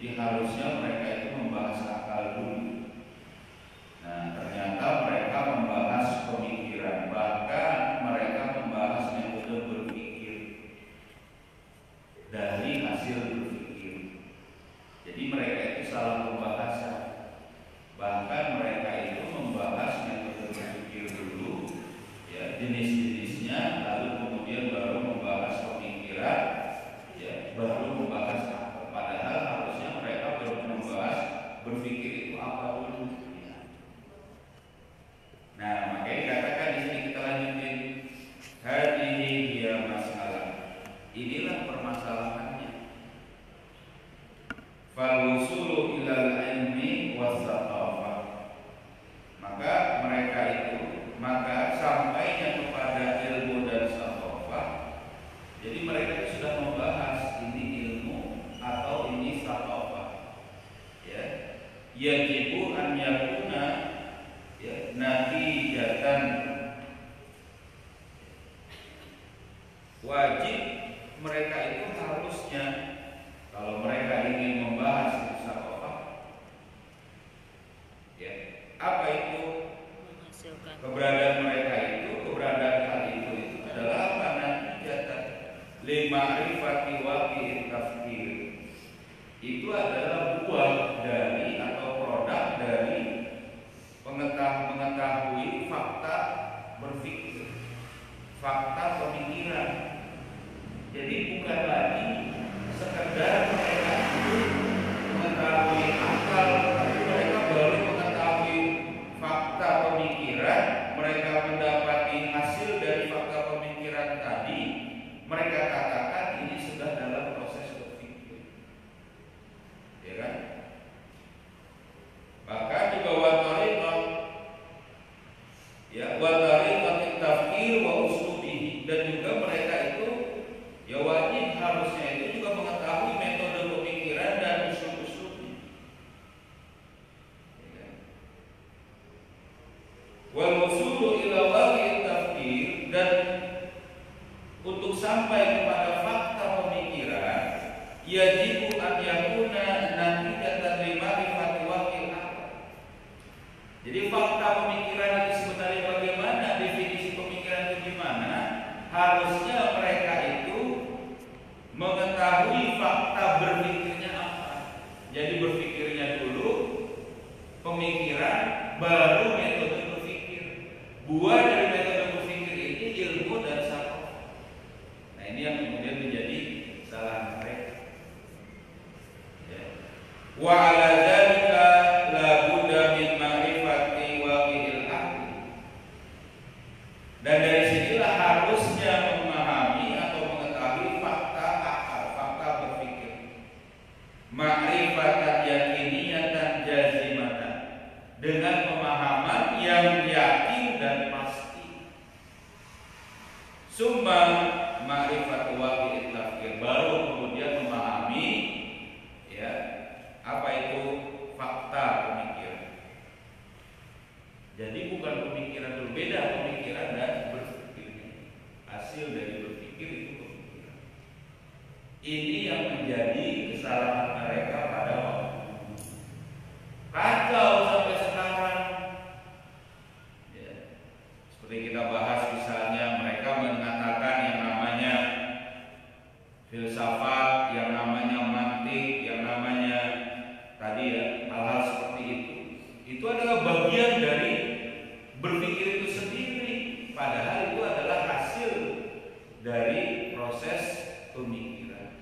Jadi harusnya mereka itu membahas akal dulu. Nah, ternyata mereka membahas pemikiran, bahkan mereka membahas metode berpikir dari hasil berpikir. Jadi mereka itu salah pembahasan. Bahkan mereka itu membahas metode berpikir dulu, ya, jenis-jenisnya, lalu kemudian baru membahas pemikiran, ya, baru membahas akal. Padahal harusnya mereka baru membahas berpikir itu apa dulu. Nah, makanya dikatakan di sini, kita lanjutin. Hadhihi hiya masalah. Inilah permasalahannya. Fal-wusulu ilal ilmi was-saqafah. Maka mereka itu, maka sampainya kepada ilmu dan saqafah. Jadi mereka itu sudah membahas ini ilmu atau ini saqafah. Ya. Yajibu an yakuna, ya, natijatan, wajib mereka itu harusnya, kalau mereka ingin membahas saqafah, ya, apa itu keberadaan mereka itu, keberadaan hal itu adalah apa? Natijatan lima'rifati waqi'it tafkir. Itu adalah buah dari atau produk dari mengetahui fakta berpikir, fakta pemikiran. Jadi bukan lagi sekedar mereka itu mengetahui akal, tapi mereka baru mengetahui fakta pemikiran. Mereka mendapati hasil dari fakta pemikiran tadi, mereka katakan ini sudah dalam proses berpikir, ya kan? Bahkan juga watariqah, ya, watariqah tafkir wa uslubihi, dan juga mereka itu, ya, wajib harusnya itu juga mengetahui metode pemikiran dan usul-usulnya. Ya kan? Wal usulu ila waqi'it tafkir, dan untuk sampai kepada fakta pemikiran, yajibu an yakuna natijatan lima'rifati waqi'il akal. Jadi fakta pemikiran itu sebenarnya bagaimana, definisi pemikiran itu gimana? Harusnya mereka itu mengetahui fakta berpikirnya apa. Jadi berpikirnya dulu, pemikiran, baru metode berpikir. Buah dari metode berpikir ini ilmu dan saqafah. Nah, ini yang kemudian menjadi salah mereka. Ya. Wa ala dzalika la budda min ma'rifati waqi'il aqli. Dan dari sinilah harusnya memahami atau mengetahui fakta akal, fakta berpikir. Ma'rifatan yakiniyatan jazimatan, dengan pemahaman yang yakin dan pasti. Summa ma'rifatu waqi'it tafkir, baru kemudian memahami, ya, apa itu fakta pemikiran. Jadi bukan pemikiran dulu, beda pemikiran dan berpikirnya. Hasil dari berpikir itu pemikiran. Ini yang menjadi kesalahan mereka pada waktu itu. Kacau sampai sekarang. Ya. Seperti kita bahas misalnya, mereka mengatakan yang namanya filsafat, yang namanya mantik, yang namanya tadi, ya, hal-hal seperti itu adalah bagian dari berpikir itu sendiri, padahal itu adalah hasil dari proses pemikiran.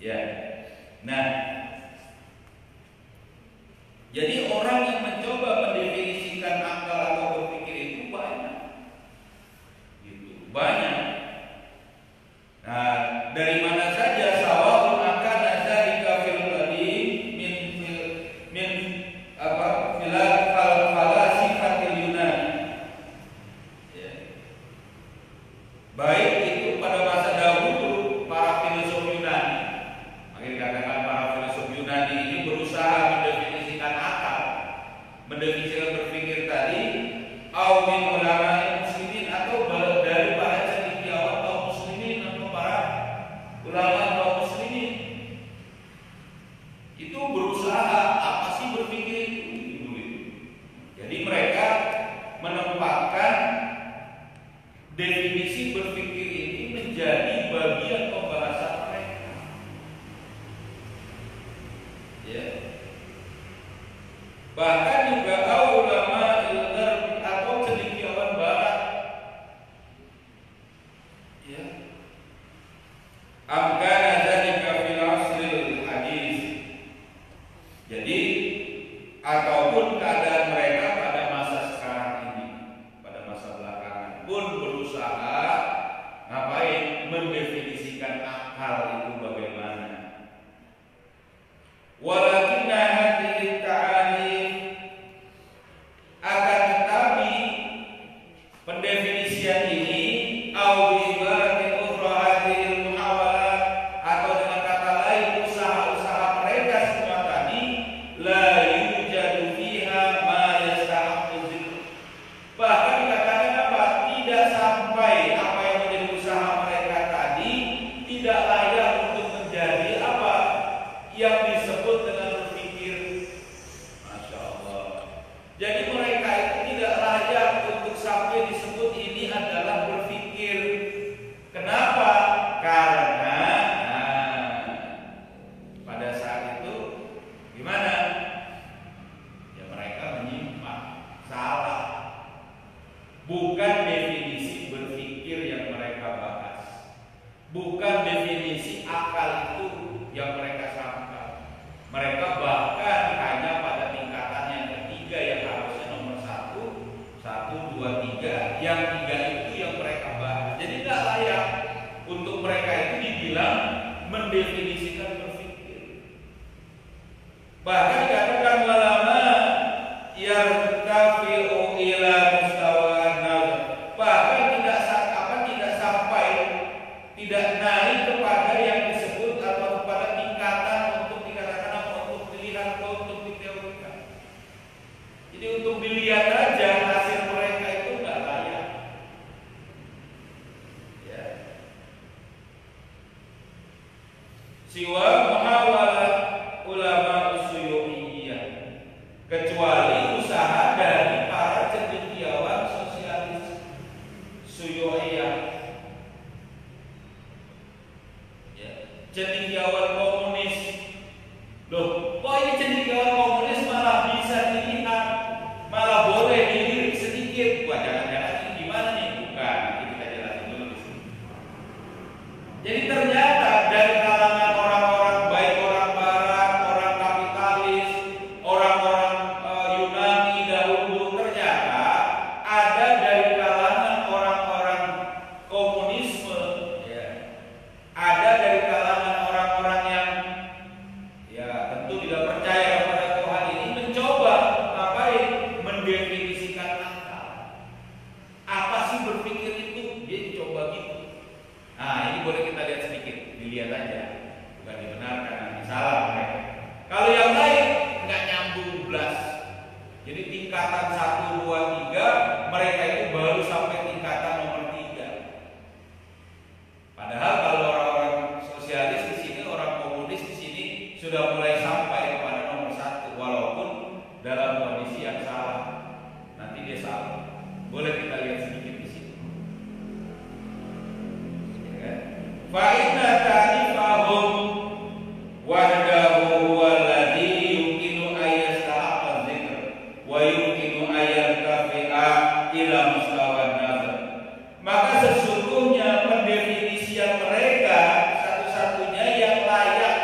Ya. Nah, jadi orang yang mencoba mendefinisikan akal atau berpikir itu banyak. Gitu, banyak. Nah, dari mana saja sawa'un akana dzalika fil qadim min apa falasifatil Yunani. Ya. Baik itu pada masa dahulu para filosof Yunani. Makanya dikatakan para filosof Yunani ini berusaha mendefinisikan akal, mendefinisikan berpikir tadi, au min ulama muslimin atau dari para cendekiawan kaum muslimin atau para ulama kaum muslimin. Itu berusaha apa sih berpikir itu? Jadi mereka menempatkan definisi berpikir ini menjadi bagian pembahasan mereka. Ya. Bahkan juga ulama ilmu atau cendekiawan barat. Ya. Amkana dzalika fil asril hadis. Jadi ataupun keadaan mereka pada masa sekarang ini, pada masa belakangan pun berusaha ngapain? Mendefinisikan akal itu bagaimana. Walakinna hadhihi ta'alif, akan tetapi pendefinisian ini au bi ibaratin ukhra hadhil muhawalat, atau dengan kata lain usaha-usaha mereka semua tadi, la yujadu fiha ma yastahiqqu dzikr. Bahkan dikatakan apa? Tidak sampai apa yang menjadi usaha mereka tadi tidak layak untuk menjadi apa? Yang disebut dengan berpikir. Masya Allah. Jadi mereka itu tidak layak untuk sampai disebut ini adalah berpikir. Kenapa? Karena pada saat itu gimana? Ya mereka menyimpang, salah. Bukan definisi berpikir yang mereka bahas, bukan definisi akal itu yang mereka sampaikan. Mereka bahkan hanya pada tingkatan yang ketiga yang harusnya nomor 1, 2, 3. Yang 3 itu yang mereka bahas. Jadi tidak layak untuk mereka itu dibilang mendefinisikan berpikir. Bahkan dikatakan ulama yartafi'u ila mustawa nazar. Bahkan tidak sampai, tidak naik kepada yang disebut atau kepada tingkatan untuk dikatakan apa, untuk dilihat atau untuk diteorikan. Jadi untuk dilihat aja hasil mereka itu nggak layak. Ya. Siwa muhawalah ulama Suyu'iyah, kecuali usaha dari para cendekiawan sosialis Suyu'iyah. Ya, cendekiawan komunis. Loh, kok ini cendekiawan komunis malah bisa dilihat, malah boleh dilirik sedikit? Wah, jangan-jangan ini gimana nih? Bukan, nanti kita jelasin dulu di sini. Jadi ternyata dari kalangan orang-orang baik orang barat, orang kapitalis, orang-orang Yunani dahulu, ternyata ada dari kalangan orang-orang komunisme, ya. Ada dari kalangan orang-orang yang ya tentu tidak percaya kepada Tuhan ini mencoba ngapain? Mendefinisikan akal. Apa sih berpikir itu? Dia coba gitu. Nah, ini boleh kita lihat sedikit, dilihat aja, bukan dibenarkan, nanti salah mereka. Kalau yang lain nggak nyambung belas. Jadi tingkatan 1, 2, 3 mereka itu baru sampai tingkatan nomor 3. Padahal kalau orang-orang sosialis di sini, orang komunis di sini sudah mulai sampai kepada nomor 1, walaupun dalam kondisi yang salah. Nanti dia salah. Boleh kita lihat sedikit di sini. Fa'inna ta'rifahum wahdahu huwa alladhi yumkinu ayyastahaqqa dzikr wa yumkinu ayyartafi'a ila mustawa nazar. Maka sesungguhnya pendefinisian mereka satu-satunya yang layak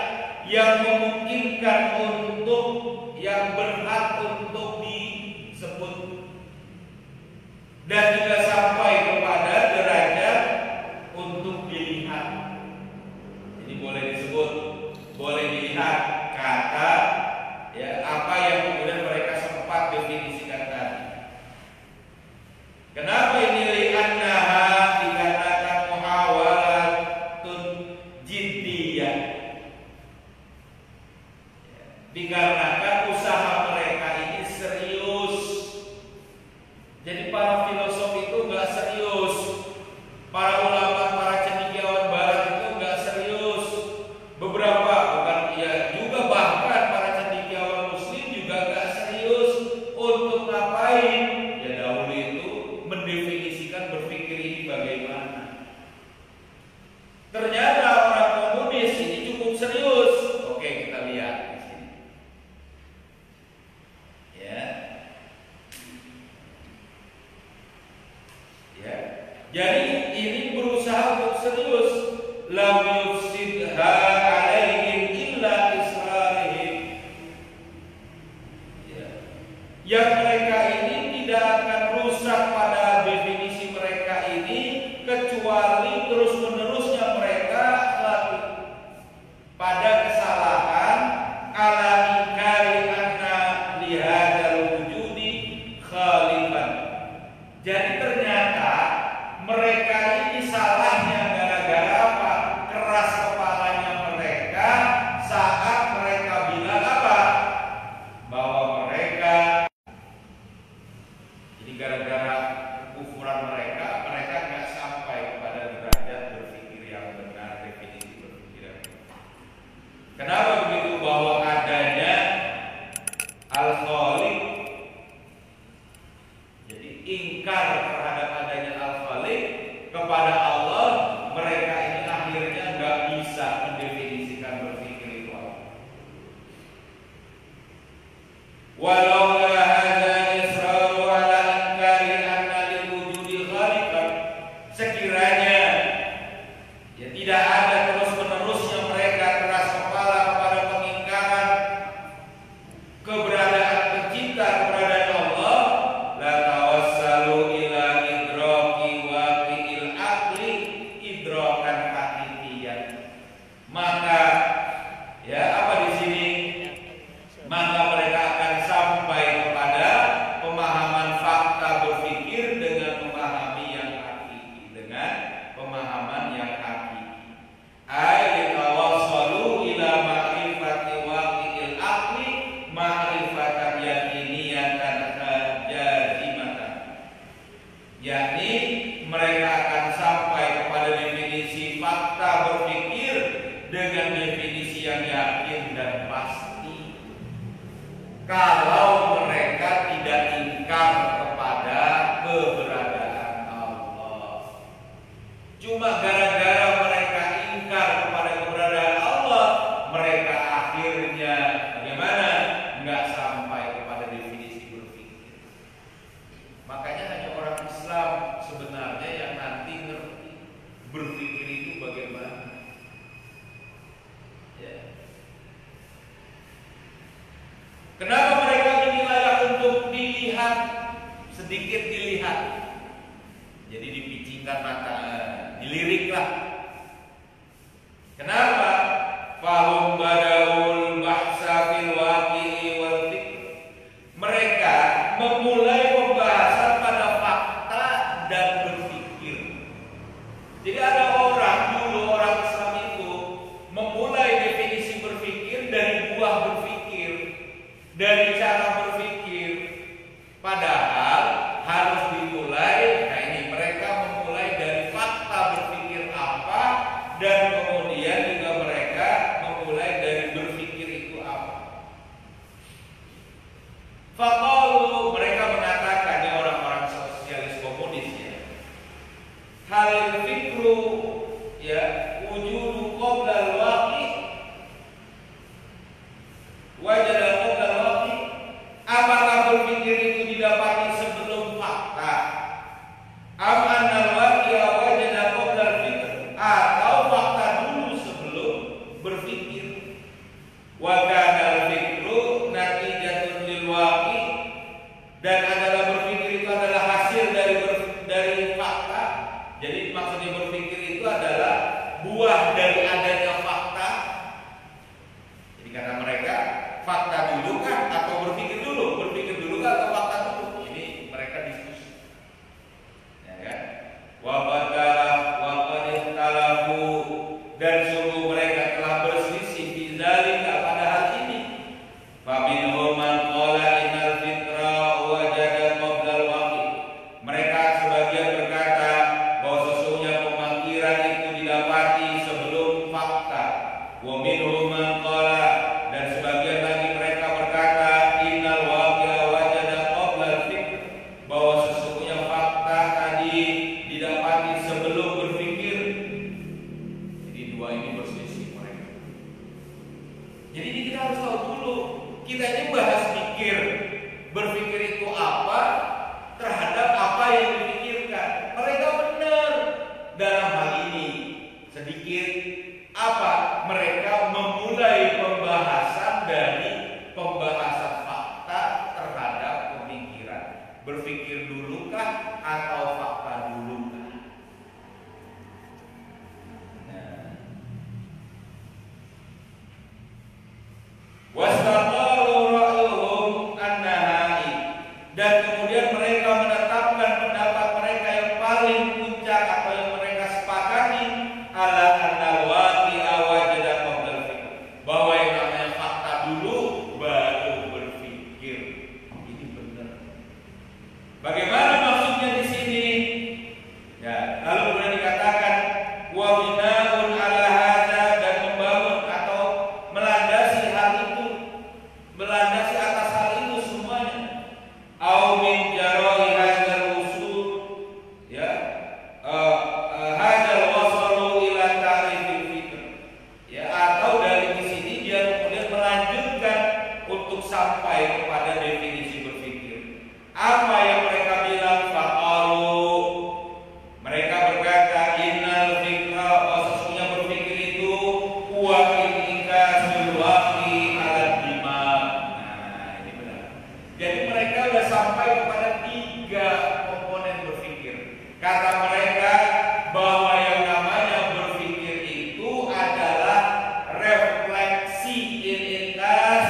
lam yufsidha alaihim illa israrihim. Ya. Yang mereka ini tidak akan rusak pada definisi mereka ini kecuali terus-menerusnya mereka pada kesalahan ala ingkari anna lihadzal wujudi khalifan. Jadi ternyata mereka ini salahnya gara-gara apa? Keras kepalanya mereka saat mereka bilang apa? Bahwa mereka, jadi gara-gara kekufuran mereka nggak sampai kepada derajat berpikir yang benar, definisi berpikir yang benar. Kenapa begitu? Bahwa adanya Al-Khaliq, jadi ingkar terhadap adanya Al-Khaliq kepada Allah, mereka ini akhirnya nggak bisa mendefinisikan berpikir itu apa. Walau la hadza israru ala inkari anna lil wujudi khaliqan, sekiranya ya tidak ada terus-menerusnya mereka keras kepala kepada pengingkaran keberadaan pencipta, keberadaan Allah, la tawassalu ila idraki waqi'il aqli idrakan haqiqiyan. Maka ya apa di sini? Maka mereka akan sampai kepada pemahaman fakta berpikir dengan memahami yang hakiki, dengan pemahaman yang hakiki. Ay tawassalu ila ma'rifati waqi'il aqli ma'rifatan yakiniyatan jazimatan. Yakni mereka akan sampai kepada definisi fakta berpikir dengan definisi yang yakin dan pasti. Kalau mereka tidak ingkar kepada keberadaan Allah, cuma gara-gara mereka ingkar kepada keberadaan Allah, mereka akhirnya bagaimana? Nggak sampai kepada definisi berpikir. Makanya hanya orang Islam sebenarnya yang nanti ngerti berpikir itu bagaimana. Ya. Kenapa mereka ini layak untuk dilihat, sedikit dilihat? Jadi dipicingkan mata, diliriklah. Kenapa? Fahum badawul bahsa fil waqi'i wal fikr. Mereka memulai pembahasan pada fakta dan berpikir. Jadi ada orang dulu, orang Islam itu memulai definisi berpikir dari buah berpikir, dari cara berpikir. Padahal harus dimulai, nah ini mereka memulai dari fakta berpikir apa, dan kemudian juga mereka memulai dari berpikir itu apa. Faqalu, mereka mengatakan, ya orang-orang sosialis komunis ya, hal fikru ya wujudu qabla al-waqi wajad qabla al-waqi. Apakah berpikir itu didapati sebelum fakta? Am anna al-waqi'a wajada qabla al-fikr, atau fakta dulu sebelum berpikir? Wa kana al-fikru natijatun lil waqi, dan adalah berpikir itu adalah hasil dari fakta. Jadi maksudnya berpikir itu adalah buah dari adanya fakta. Jadi kata mereka, fakta dulu kan atau berpikir dulu? Berpikir dulu kan atau fakta dulu? Ini mereka diskusi. Ya kan? Wa qad ikhtalafu, dan sungguh mereka telah berselisih di zalika pada hal ini. Fa minhum man qala innal fitra wajada qabla al-waqi. Mereka sebagian berkata bahwa sesungguhnya pemikiran itu didapati sebelum fakta. Wa minhum man qala, dan sebagian lagi mereka berkata innal waqi'a wajada qabla al-fikr, bahwa sesungguhnya fakta tadi didapati sebelum berpikir. Jadi dua ini berselisih mereka. Jadi ini kita harus tahu dulu, kita ini bahas pikir, berpikir itu apa terhadap apa yang dipikirkan. Mereka benar dalam hal ini, sedikit Apa? Mereka memulai pembahasan dari pembahasan fakta terhadap pemikiran. Berpikir dulukah atau fakta dulukah? Wastaqalu ra'yuhum an-nahai, dan kemudian mereka menetapkan pendapat mereka yang paling puncak atau yang mereka sepakati ala annal waqi'a wajada qabla al-fikr, bahwa yang namanya fakta dulu baru berpikir. Ini benar. Bagaimana maksudnya di sini? Ya, lalu kemudian dikatakan wa binaun ala hadza, dan membangun atau melandasi hal itu, melandasi atas hal itu semuanya. Au min jarai hadzal usul, ya, hadzal wasalu ila ta'rifil fikr, ya, atau dari di sini dia kemudian melanjutkan untuk sampai kepada definisi berpikir. Apa yang mereka bilang? Faqalu, mereka berkata, innal fikra, sesungguhnya berpikir itu huwa inikasul waqi ala dimag. Nah, ini benar. Jadi mereka sudah sampai kepada 3 komponen berpikir. Kata mereka bahwa yang namanya berpikir itu adalah refleksi inikas,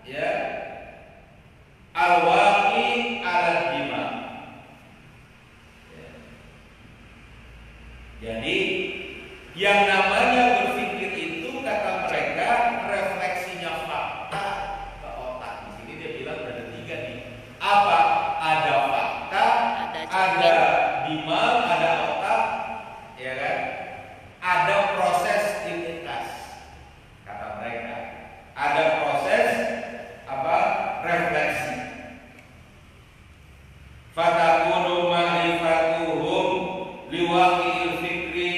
ya, al-waqi ala dimag. Jadi yang namanya berpikir itu, kata mereka, refleksinya fakta ke otak. Di sini dia bilang ada 3 nih. Apa? Ada fakta, ada dimag, ada otak, ya kan? Ada proses inikas, kata mereka. Ada proses apa? Refleksi. Fatakunu ma'rifatuhum liwaqi'il fikri,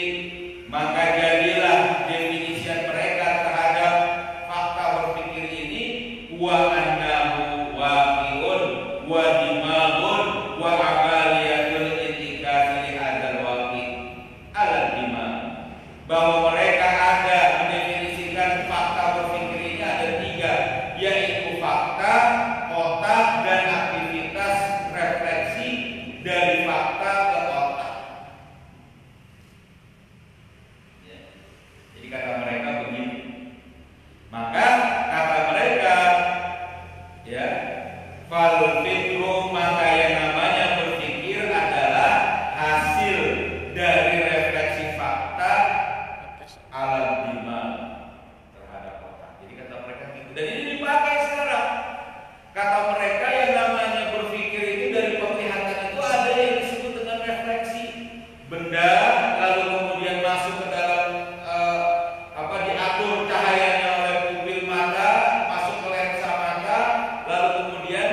maka jadilah definisian mereka terhadap fakta berpikir ini wa annahu waqi'un wa dimagun wa amaliyatul intikasi li hadzal waqi' ala dimag, bahwa mereka ada mendefinisikan fakta berpikir ini ada 3, yaitu fakta, otak, dan aktivitas refleksi dari fakta ke otak. Ya. Jadi kata mereka begini. Maka kata mereka, ya, fal fikru, maka yang namanya berpikir adalah hasil dari refleksi fakta ala dimag terhadap otak. Jadi kata mereka gitu. Dan ini dipakai sekarang. Kata mereka yang namanya berpikir itu dari penglihatan itu ada yang disebut dengan refleksi benda, lalu kemudian masuk ke dalam diatur cahayanya oleh pupil mata, masuk ke lensa mata, lalu kemudian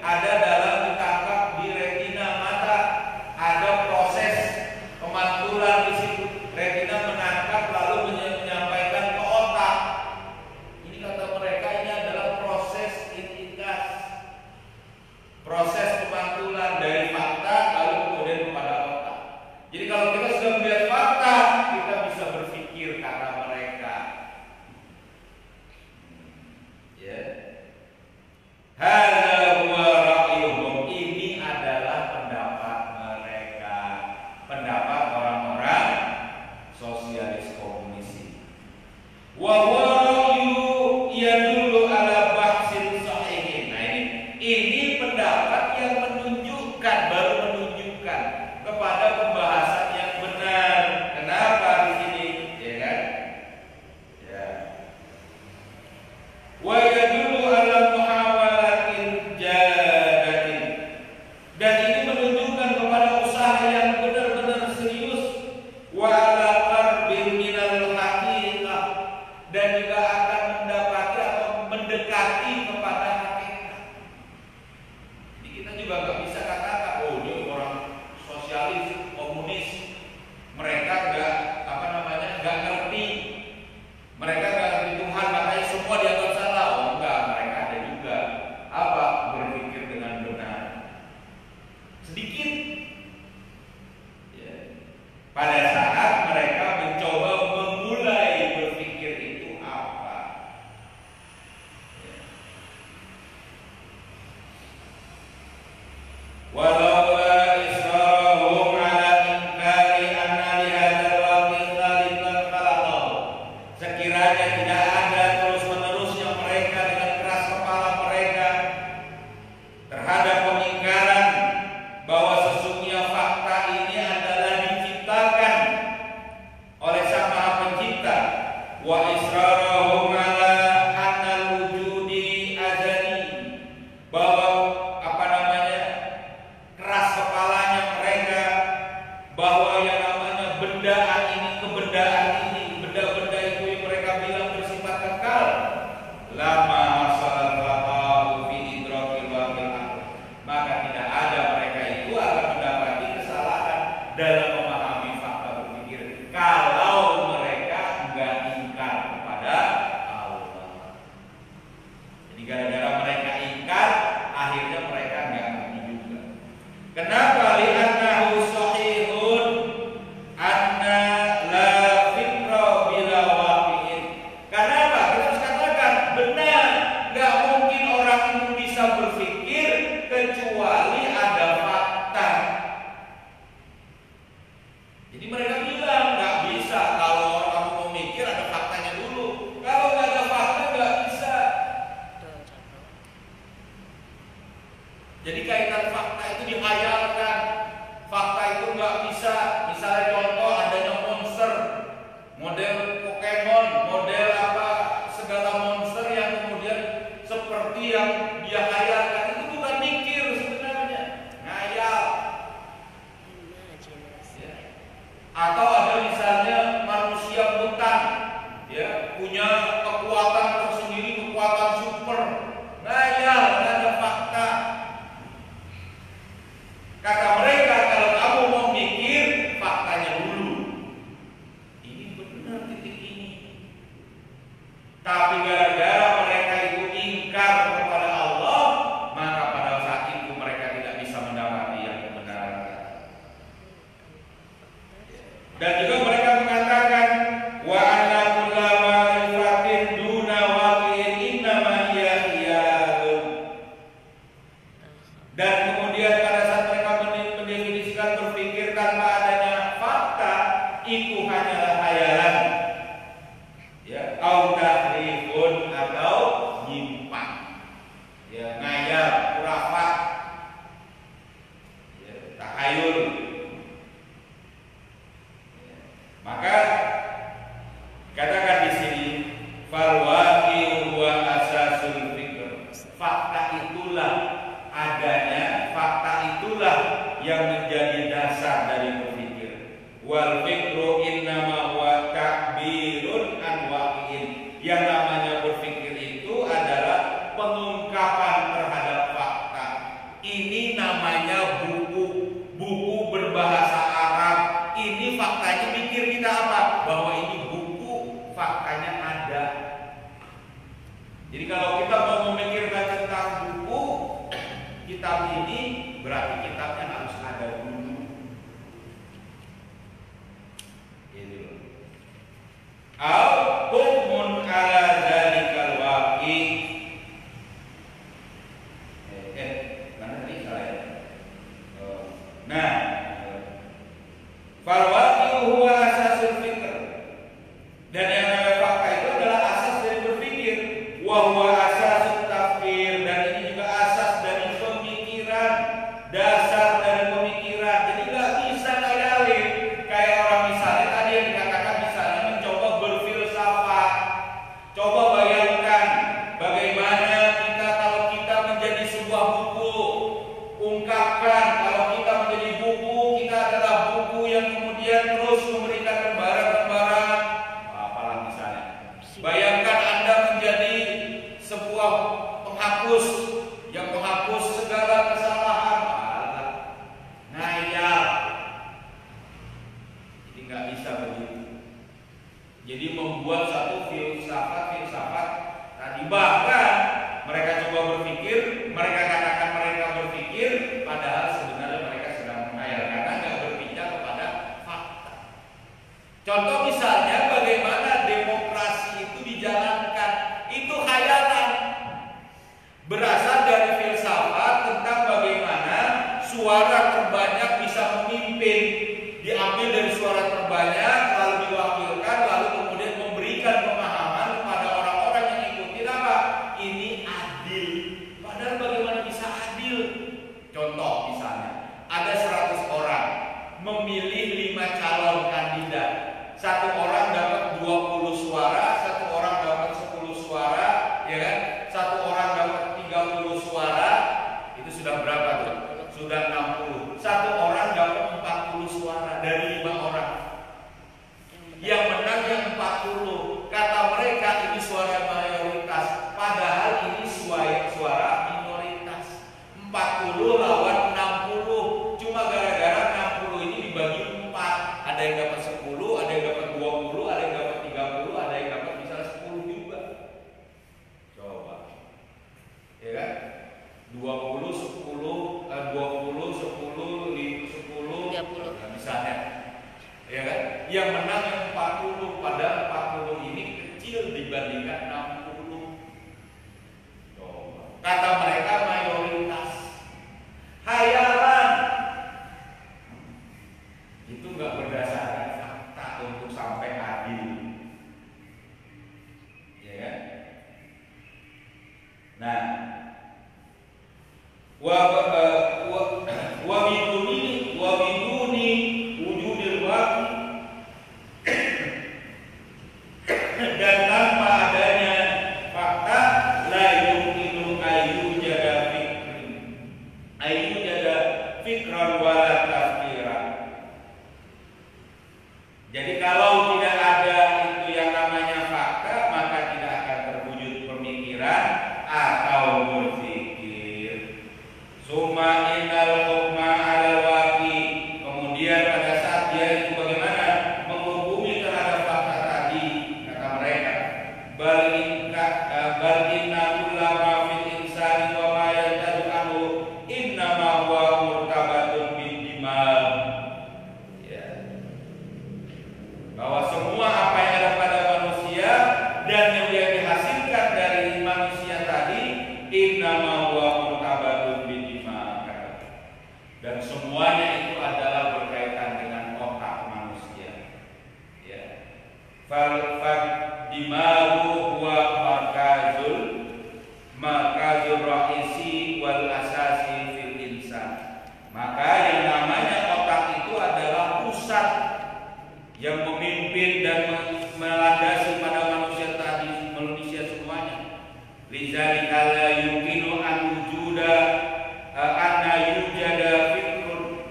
ada dalam ditangkap di retina mata, ada proses pemantulan di situ, retina menangkap lalu menyampaikan ke otak. Ini kata mereka ini adalah proses intikas, proses pemantulan dari fakta lalu kemudian kepada otak. Jadi kalau kita sudah melihat fakta, kita bisa berpikir, kata mereka. Ya. Hadza huwa ra'yuhum, ini adalah pendapat mereka, pendapat orang-orang sosialis komunis. Wa huwa ra'yu yadullu ala bahsin sahihin. Nah, ini pendapat yang menunjukkan, baru menunjukkan kepada pembahasan yang benar. Kenapa di sini? Ya kan? Ya. Wa yadullu ala muhawalatin jadatin, dan ini menunjukkan kepada usaha yang benar-benar serius. Wa ala qarbin minal haqiqah, dan kebendaan ini, benda-benda itu yang mereka bilang bersifat kekal, lama hasalat laqa'u fi idrakil waqil akal, maka tidak ada mereka itu akan mendapati kesalahan dalam memahami fakta berpikir kalau mereka enggak ingkar kepada Allah. Jadi gara-gara mereka ingkar, akhirnya mereka enggak ngerti juga. Kenapa? Li'annahu sahihun anna la fikra bila waqi'in. Karena apa? Kita harus katakan benar, enggak mungkin orang itu bisa berpikir kecuali ada fakta. Jadi mereka bilang nggak bisa, kalau kamu mau mikir ada faktanya dulu. Kalau nggak ada fakta nggak bisa. Jadi kaitan fakta itu dihayalkan. Fakta itu nggak bisa. Misalnya contoh adanya monster, model Pokemon, model apa segala monster yang kemudian seperti yang dia hayalkan, itu bukan mikir sebenarnya, ngayal. Atau ada misalnya manusia mutan, ya, punya kekuatan tersendiri, kekuatan super, ngayal, nggak ada fakta. Kata mereka, kalau kamu mau mikir, faktanya dulu. Ini benar titik ini. Tapi gara-gara mereka itu ingkar kepada Allah, maka pada saat itu mereka tidak bisa mendapati yang kebenaran. Dan juga mereka mengatakan wa anna kulla ma'rifatin duna waqi'in innama hiya khiyalun. Dan kemudian pada saat mereka mendefinisikan berpikir tanpa adanya fakta, itu hanyalah khayalan, ya, au tahrifun atau nyimpang, ya, ngayal, khurafat, ya, takhayul. Maka katakan di sini fal waqi'u huwa asasul fikr. Fakta itulah adanya, fakta itulah yang menjadi dasar dari berpikir. Wal fikru innama huwa ta'birun an waqi'in. Yang namanya berpikir itu adalah pengungkapan terhadap fakta. Ini namanya buku berbahasa Arab. Ini faktanya, pikir kita apa? Bahwa ini buku, faktanya ada. Jadi kalau kita mau memikirkan tentang buku, kitab ini berarti kitabnya harus ada dulu. Gitu. Au hukmun ala dzalikal waqi. Mana tadi salah ya? Nah, fal waqi'u huwa asasul fikr. Dan yang namanya fakta itu adalah asas dari berpikir. Wa huwa asasut tafkir, dan ini juga asas dari pemikiran, dasar dari pemikiran. Jadi nggak bisa ngayalin. Kayak orang misalnya tadi yang dikatakan misalnya mencoba berfilsafat. Coba bayangkan bagaimana kita kalau kita menjadi sebuah buku. Ungkapkan kalau kita menjadi buku, kita adalah buku yang kemudian terus memberikan gambaran-gambaran. Apalah misalnya. Bayangkan Anda menjadi sebuah penghapus yang menghapus segala kesalahan. Ngayal. Jadi nggak bisa begitu. Jadi membuat satu filsafat tadi, bahkan mereka coba berpikir, mereka katakan mereka berpikir, padahal sebenarnya mereka sedang menghayal karena nggak berpijak kepada fakta. Contoh misalnya bagaimana demokrasi itu dijalankan, itu khayalan, berasal dari filsafat tentang bagaimana suara terbanyak bisa memimpin, diambil dari suara terbanyak lalu diwakilkan, lalu kemudian memberikan pemahaman kepada orang-orang yang ikutin apa? dan tanpa adanya fakta la yumkinu ayu jada fikran wala tafkiran. Jadi kalau tidak ada itu yang namanya fakta, maka tidak akan terwujud pemikiran atau berpikir. Summa innal hukma 'alal waqi, kemudian pada saat dia itu bagaimana menghukumi terhadap fakta tadi, kata mereka, bal inna kullama fil insani wa ma yantaju anhu innama huwa murtabatun bin dimag. Ya. Bahwa semua apa yang ada pada manusia dan yang dihasilkan dari manusia tadi innama huwa murtabatun bin dimag. Dan semuanya itu adalah berkaitan dengan otak manusia. Ya. Fal dimagu huwa markazul rahisi wal asasi fil insan. Maka yang namanya otak itu adalah pusat yang memimpin dan melandasi pada manusia tadi, manusia semuanya. Lidzalika la yumkinu an wujuda anna yujada fikrun.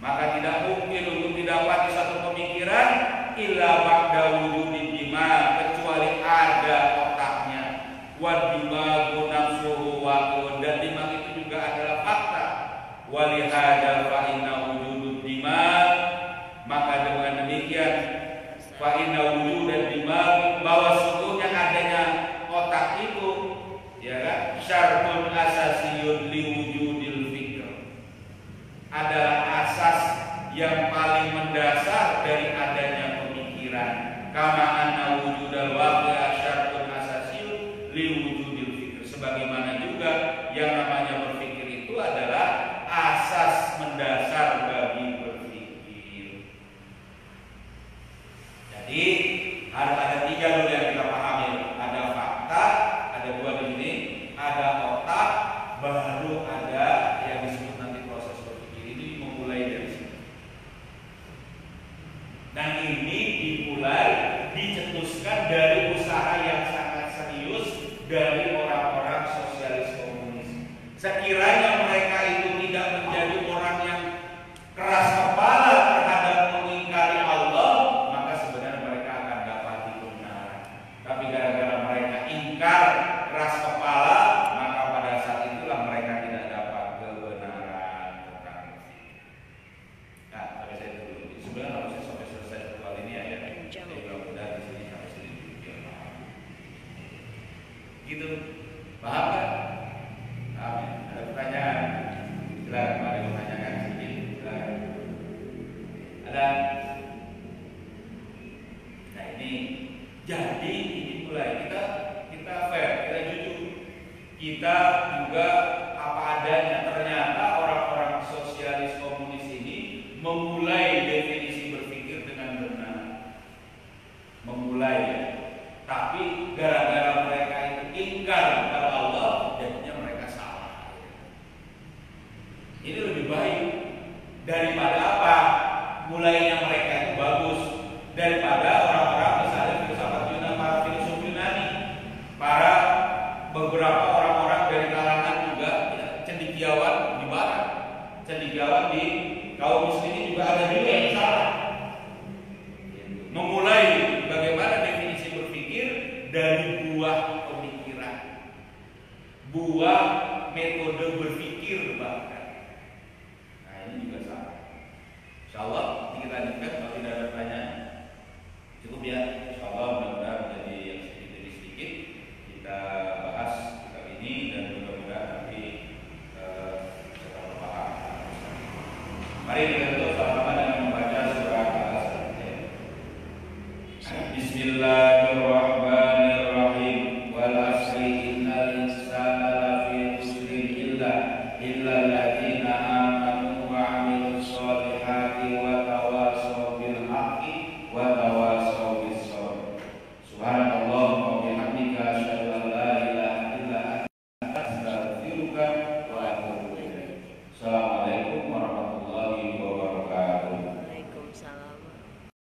Maka tidak mungkin untuk didapati satu pemikiran illa ba'da wujudid dimag, kecuali ada otaknya. Wa dimagu nafsuhu waqun, dan dimag itu juga adalah fakta. Walihada fa inna wujudud dimag, maka dengan demikian fa inna wujudud dimag, bahwa sesungguhnya adanya otak itu, ya kan, syartun asasiyun li wujudil fikr, adalah asas yang paling mendasar dari adanya pemikiran. Kama anna wujudal waqi' syartun asasiyun li wujudil fikr, sebagaimana juga yang namanya berpikir itu adalah asas mendasar bagi berpikir. Jadi harus ada tiga dulu yang kita pahami. Ada fakta, ada dua di sini, ada otak, baru ada yang disebut nanti proses berpikir. Ini memulai dari sini. Dan ini dimulai, dicetuskan dari usaha yang sangat serius dari orang-orang sosialis komunis. Sekiranya mereka itu tidak menjadi orang yang keras kepala terhadap mengingkari Allah, maka sebenarnya mereka akan dapati kebenaran. Tapi gara-gara mereka ingkar, keras kepala, maka pada saat itulah mereka tidak dapat kebenaran tentang musik. Nah, sampai saya dulu. Sebenarnya harusnya sampai selesai soal ini ya. Jadi mudah-mudahan di sini sampai sini biar paham. Gitu, paham kan? Amin. Ada pertanyaan? Silakan, mari menanyakan sedikit. Silakan. Ada? Nah ini, jadi ini mulai kita fair, kita jujur, kita juga apa adanya. Ternyata orang-orang sosialis komunis ini memulai definisi berpikir dengan benar, memulai. Tapi gara-gara mereka itu ingkar kepada Allah, jadinya mereka salah. Ini lebih baik daripada apa? Mulainya mereka itu bagus, daripada orang-orang misalnya para filsuf Yunani, para beberapa orang-orang dari kalangan juga cendekiawan di barat, cendekiawan di kaum muslimin juga ada juga yang salah. Memulai bagaimana definisi berpikir dari buah pemikiran, buah metode berpikir bahkan. Nah ini juga salah. Insyaallah kita lanjutkan kalau tidak ada pertanyaan. Cukup ya. Insyaallah mudah-mudahan menjadi yang sedikit demi sedikit kita bahas kitab ini dan mudah-mudahan nanti bisa terpaham. Mari kita tutup sama-sama dengan membaca surah Al-Asr. Bismillah.